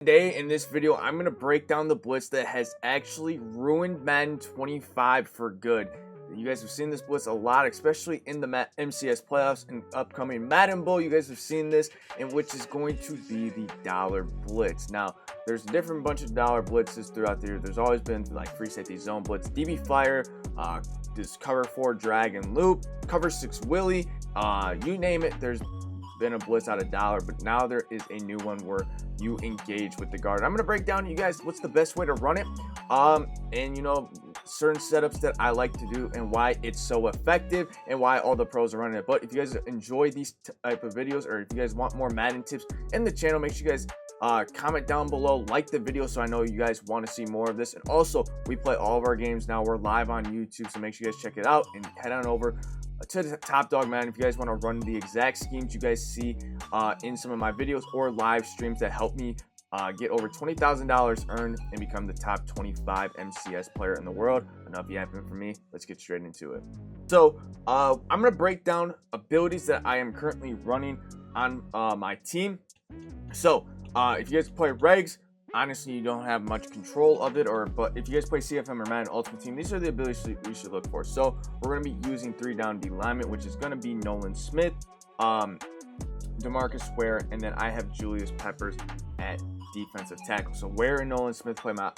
Today in this video, I'm going to break down the blitz that has actually ruined Madden 25 for good. You guys have seen this blitz a lot, especially in the MCS playoffs and upcoming Madden Bowl. You guys have seen this, and which is going to be the dollar blitz. Now, there's a different bunch of dollar blitzes throughout the year. There's always been like free safety zone blitz, DB flyer, this cover 4 drag and loop, cover 6 Willie, you name it. There's been a blitz out of dollar, but now there is a new one where you engage with the guard. I'm going to break down to you guys what's the best way to run it, and you know, certain setups that I like to do and why it's so effective and why all the pros are running it. But if you guys enjoy these type of videos, or if you guys want more Madden tips in the channel, make sure you guys comment down below, like the video so I know you guys want to see more of this. And also, we play all of our games now. We're live on YouTube, so make sure you guys check it out and head on over to the Top Dog Madden if you guys want to run the exact schemes you guys see in some of my videos or live streams that help me get over $20,000 earned and become the top 25 MCS player in the world. Enough yapping for me. Let's get straight into it. So I'm going to break down abilities that I am currently running on my team. So if you guys play regs, honestly, you don't have much control of it, but if you guys play CFM or Madden Ultimate Team, these are the abilities you should look for. So we're going to be using 3-down D lineman, which is going to be Nolan Smith, DeMarcus Ware, and then I have Julius Peppers at defensive tackle. So Ware and Nolan Smith play my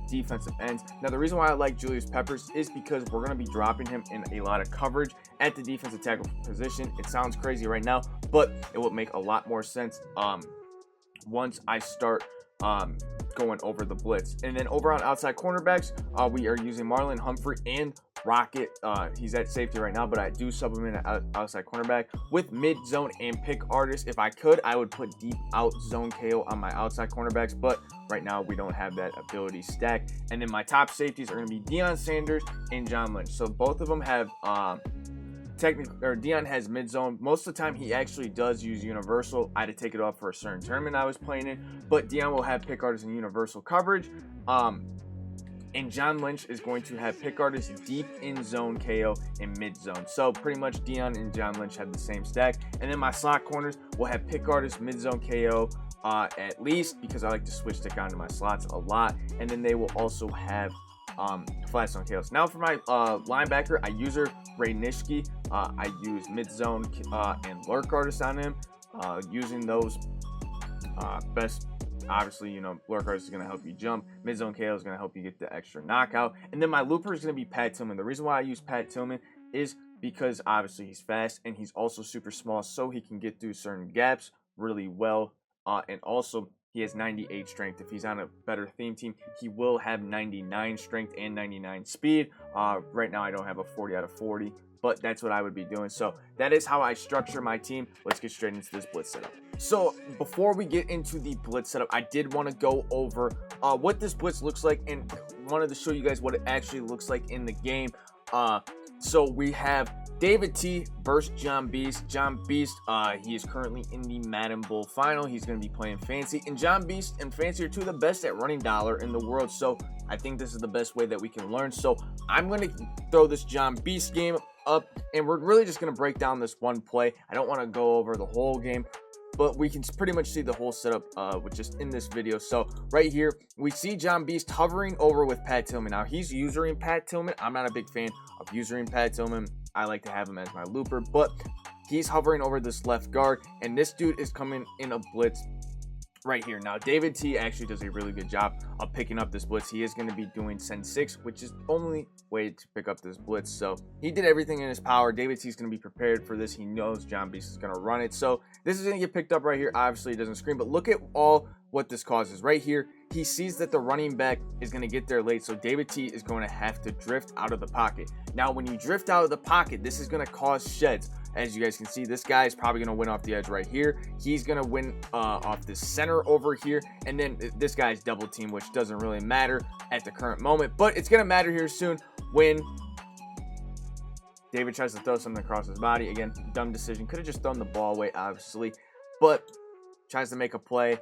defensive ends. Now, the reason why I like Julius Peppers is because we're going to be dropping him in a lot of coverage at the defensive tackle position. It sounds crazy right now, but it will make a lot more sense once I start going over the blitz. And then over on outside cornerbacks, we are using Marlon Humphrey and Rocket. He's at safety right now, but I do supplement an outside cornerback with mid zone and pick artist. If I could, I would put deep out zone KO on my outside cornerbacks, but right now we don't have that ability stacked. And then my top safeties are going to be Deion Sanders and John Lynch. So both of them have Deion has mid zone. Most of the time he actually does use universal. I had to take it off for a certain tournament I was playing in, but Deion will have pick artists and universal coverage. And John Lynch is going to have pick artists deep in zone KO and mid zone. So pretty much Deion and John Lynch have the same stack. And then my slot corners will have pick artists, mid zone KO at least, because I like to switch stick onto my slots a lot. And then they will also have flat zone KOs. Now for my linebacker, I use Ray Nishke. I use mid zone and lurk artists on him. Using those best, obviously, you know, lurk artist is going to help you jump. Mid zone KO is going to help you get the extra knockout. And then my looper is going to be Pat Tillman. The reason why I use Pat Tillman is because obviously he's fast and he's also super small, so he can get through certain gaps really well. And also, he has 98 strength. If he's on a better theme team, he will have 99 strength and 99 speed. Right now, I don't have a 40 out of 40, but that's what I would be doing. So that is how I structure my team. Let's get straight into this blitz setup. So before we get into the blitz setup, I did want to go over what this blitz looks like and wanted to show you guys what it actually looks like in the game. So we have David T versus John Beast. John Beast, he is currently in the Madden Bowl final. He's going to be playing Fancy. And John Beast and Fancy are two of the best at running dollar in the world. So I think this is the best way that we can learn. So I'm going to throw this John Beast game up, and we're really just going to break down this one play. I don't want to go over the whole game, but we can pretty much see the whole setup with just in this video. So right here, we see John Beast hovering over with Pat Tillman. Now, he's usering Pat Tillman. I'm not a big fan of usering Pat Tillman. I like to have him as my looper, but he's hovering over this left guard, and this dude is coming in a blitz right here. Now, David T actually does a really good job of picking up this blitz. He is going to be doing send 6, which is the only way to pick up this blitz. So he did everything in his power. David T is going to be prepared for this. He knows John Beast is going to run it. So this is going to get picked up right here. Obviously, it doesn't scream, but look at all what this causes right here. He sees that the running back is going to get there late, so David T is going to have to drift out of the pocket. Now, when you drift out of the pocket, this is going to cause sheds. As you guys can see, this guy is probably going to win off the edge right here. He's going to win off the center over here, and then this guy's double team, which doesn't really matter at the current moment, but it's going to matter here soon when David tries to throw something across his body. Again, dumb decision. Could have just thrown the ball away, obviously, but tries to make a play.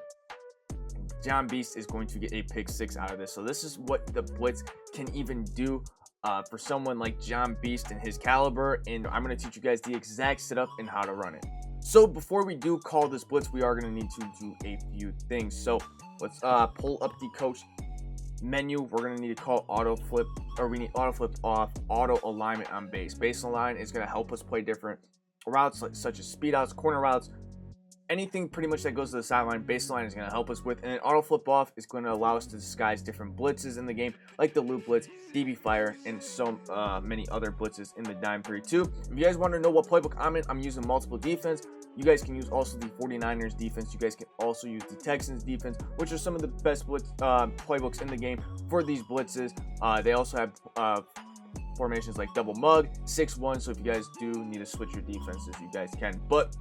John Beast is going to get a pick 6 out of this. So this is what the blitz can even do for someone like John Beast and his caliber, and I'm going to teach you guys the exact setup and how to run it. So before we do call this blitz, we are going to need to do a few things. So Let's pull up the coach menu. We're going to need to call auto flip, or we need auto flip off, auto alignment on base. Base align is going to help us play different routes, such as speed outs, corner routes, anything pretty much that goes to the sideline. Baseline is going to help us with, and then auto flip off is going to allow us to disguise different blitzes in the game, like the loop blitz, DB fire, and so many other blitzes in the dime 3-2. If you guys want to know what playbook I'm in, I'm using multiple defense. You guys can use also the 49ers defense. You guys can also use the Texans defense, which are some of the best blitz playbooks in the game for these blitzes. They also have formations like double mug, 6-1. So if you guys do need to switch your defenses, you guys can. But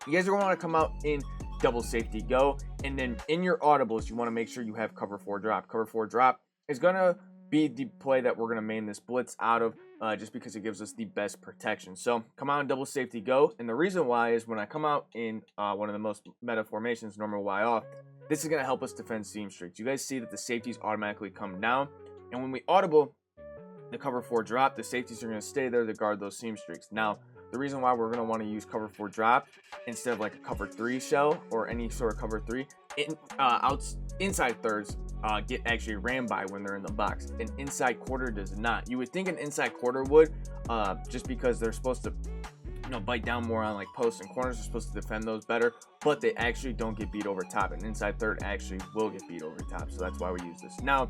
you guys are going to want to come out in double safety go, and then in your audibles, you want to make sure you have cover 4 drop. Cover 4 drop is going to be the play that we're going to main this blitz out of, just because it gives us the best protection. So come out in double safety go, and the reason why is when I come out in one of the most meta formations, normal Y off, this is going to help us defend seam streaks. You guys see that the safeties automatically come down, and when we audible the cover 4 drop, the safeties are going to stay there to guard those seam streaks. Now, the reason why we're going to want to use cover 4 drop instead of like a cover 3 shell or any sort of cover 3, inside thirds get actually ran by when they're in the box. An inside quarter does not. You would think an inside quarter would, just because they're supposed to, bite down more on like posts and corners. They're supposed to defend those better, but they actually don't get beat over top. An inside third actually will get beat over top, so that's why we use this. Now,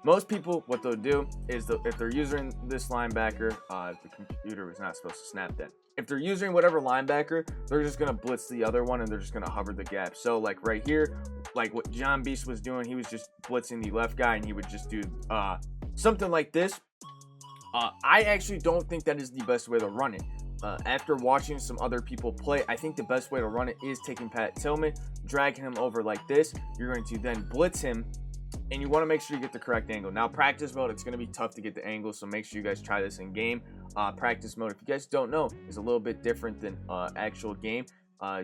most people, what they'll do is if they're using this linebacker, the computer was not supposed to snap that. If they're using whatever linebacker, they're just going to blitz the other one, and they're just going to hover the gap. So like right here, like what John Beast was doing, he was just blitzing the left guy, and he would just do something like this. I actually don't think that is the best way to run it. After watching some other people play, I think the best way to run it is taking Pat Tillman, dragging him over like this. You're going to then blitz him, and you want to make sure you get the correct angle. Now, practice mode, it's going to be tough to get the angle, so make sure you guys try this in game. Practice mode, if you guys don't know, is a little bit different than actual game.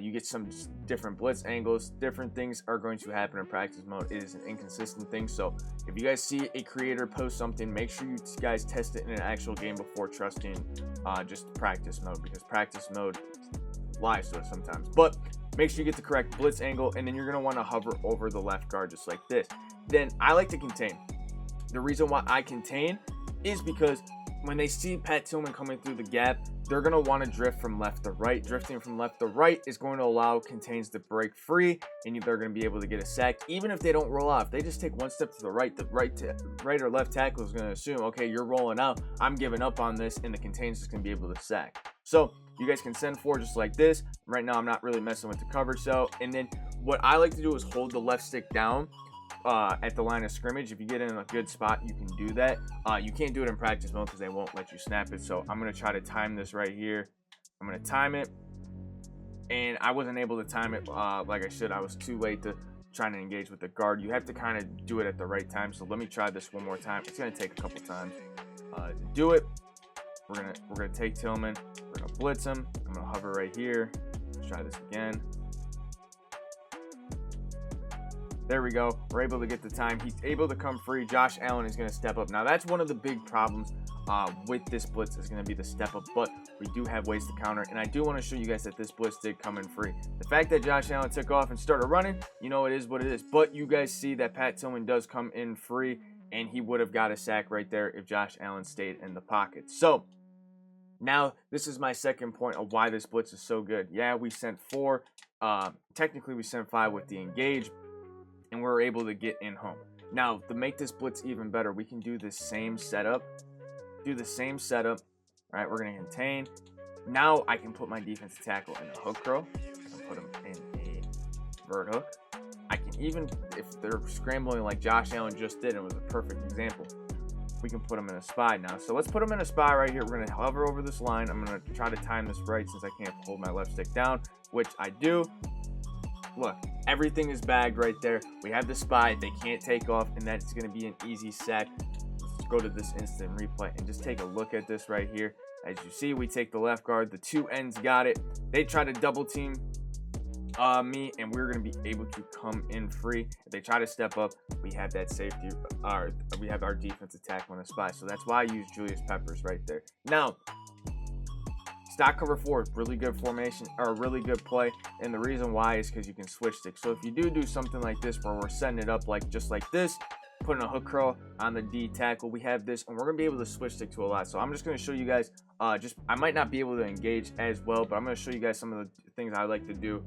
You get some different blitz angles. Different things are going to happen in practice mode. It is an inconsistent thing, so if you guys see a creator post something, make sure you guys test it in an actual game before trusting just practice mode, because practice mode lies to us sometimes. But make sure you get the correct blitz angle, and then you're going to want to hover over the left guard just like this. Then I like to contain. The reason why I contain is because when they see Pat Tillman coming through the gap, they're going to want to drift from left to right. Drifting from left to right is going to allow contains to break free, and they're going to be able to get a sack. Even if they don't roll out, if they just take one step to the right or left tackle is going to assume, okay, you're rolling out, I'm giving up on this, and the contain's just going to be able to sack. So you guys can send 4 just like this. Right now, I'm not really messing with the coverage, and then what I like to do is hold the left stick down at the line of scrimmage. If you get in a good spot, you can do that. You can't do it in practice mode because they won't let you snap it. So I'm going to try to time this right here. I'm going to time it, and I wasn't able to time it like I should. I was too late to trying to engage with the guard. You have to kind of do it at the right time. So let me try this one more time. It's going to take a couple times to do it. We're gonna take Tillman. We're gonna blitz him. I'm gonna hover right here. Let's try this again. There we go. We're able to get the time. He's able to come free. Josh Allen is going to step up. Now, that's one of the big problems with this blitz is going to be the step up, but we do have ways to counter. And I do want to show you guys that this blitz did come in free. The fact that Josh Allen took off and started running, it is what it is. But you guys see that Pat Tillman does come in free, and he would have got a sack right there if Josh Allen stayed in the pocket. So now this is my second point of why this blitz is so good. Yeah, we sent 4. Technically, we sent 5 with the engage, and we're able to get in home. Now, to make this blitz even better, we can do the same setup. All right, we're going to contain. Now I can put my defensive tackle in a hook curl. I can put him in a vert hook. I can even, if they're scrambling like Josh Allen just did, it was a perfect example, we can put them in a spy now. So let's put them in a spy right here. We're going to hover over this line. I'm going to try to time this right since I can't hold my left stick down, which I do. Look, everything is bagged right there. We have the spy. They can't take off, and that's going to be an easy sack. Let's go to this instant replay and just take a look at this right here. As you see, we take the left guard. The 2 ends got it. They try to double team me, and we're going to be able to come in free. If they try to step up, we have that safety. We have our defensive tackle on the spy. So that's why I use Julius Peppers right there. Now, Stock cover 4 is really good formation, or really good play, and the reason why is because you can switch stick. So if you do something like this where we're setting it up like just like this, putting a hook curl on the D tackle, we have this, and we're gonna be able to switch stick to a lot. So I'm just gonna show you guys, I might not be able to engage as well, but I'm gonna show you guys some of the things I like to do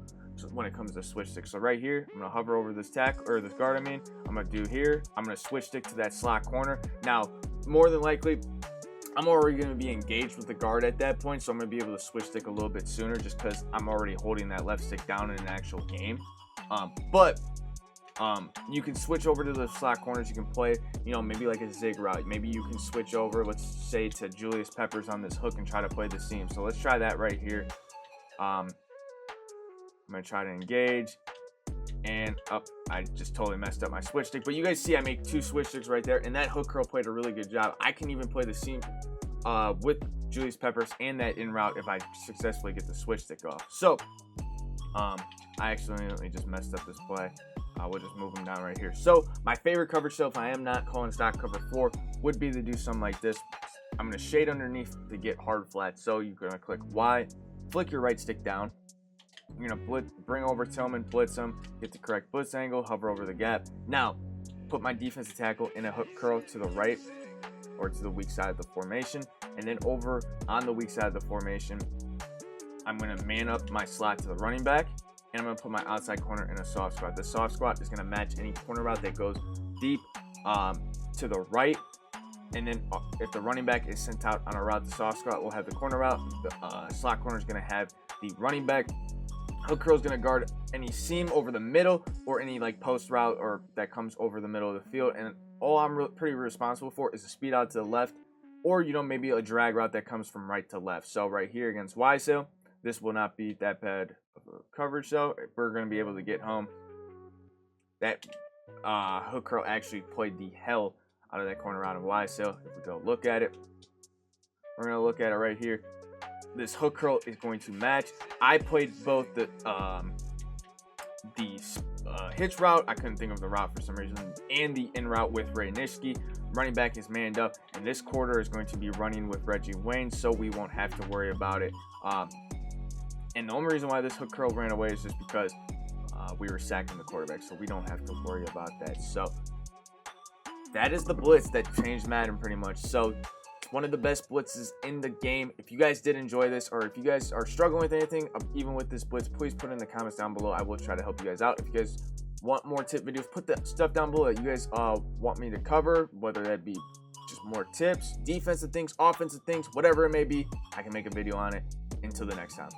when it comes to switch stick. So right here, I'm gonna hover over this tackle, or this guard, I'm gonna do here, I'm gonna switch stick to that slot corner. Now, more than likely, I'm already going to be engaged with the guard at that point, so I'm going to be able to switch stick a little bit sooner just because I'm already holding that left stick down in an actual game. But you can switch over to the slot corners. You can play, you know, maybe like a zig route. Maybe you can switch over, let's say, to Julius Peppers on this hook and try to play the seam. So let's try that right here. I'm going to try to engage. And up, I just totally messed up my switch stick. But you guys see I make 2 switch sticks right there, and that hook curl played a really good job. I can even play the seam with Julius Peppers and that in route if I successfully get the switch stick off. So I accidentally just messed up this play. We'll just move them down right here. So my favorite coverage, so if I am not calling stock cover 4, would be to do something like this. I'm going to shade underneath to get hard flat. So you're going to click Y, flick your right stick down. You're gonna bring over Tillman, blitz him, get the correct blitz angle, hover over the gap. Now, put my defensive tackle in a hook curl to the right or to the weak side of the formation, and then over on the weak side of the formation, I'm gonna man up my slot to the running back, and I'm gonna put my outside corner in a soft squat. The soft squat is gonna match any corner route that goes deep to the right. And then if the running back is sent out on a route, the soft squat will have the corner route. The slot corner is gonna have the running back. Hook curl is going to guard any seam over the middle or any like post route or that comes over the middle of the field. And all I'm pretty responsible for is a speed out to the left, or, you know, maybe a drag route that comes from right to left. So right here against Wisehill, this will not be that bad of a coverage. So we're going to be able to get home. That hook curl actually played the hell out of that corner route of Wisehill. If we go look at it, we're going to look at it right here. This hook curl is going to match. I played both the hitch route, I couldn't think of the route for some reason, and the in route with Ray Nishiki. Running back is manned up, and this quarter is going to be running with Reggie Wayne, so we won't have to worry about it. And the only reason why this hook curl ran away is just because we were sacking the quarterback, so we don't have to worry about that. So that is the blitz that changed Madden pretty much. So one of the best blitzes in the game. If you guys did enjoy this, or if you guys are struggling with anything, even with this blitz, please put it in the comments down below. I will try to help you guys out. If you guys want more tip videos, put the stuff down below that you guys want me to cover, whether that be just more tips, defensive things, offensive things, whatever it may be. I can make a video on it. Until the next time.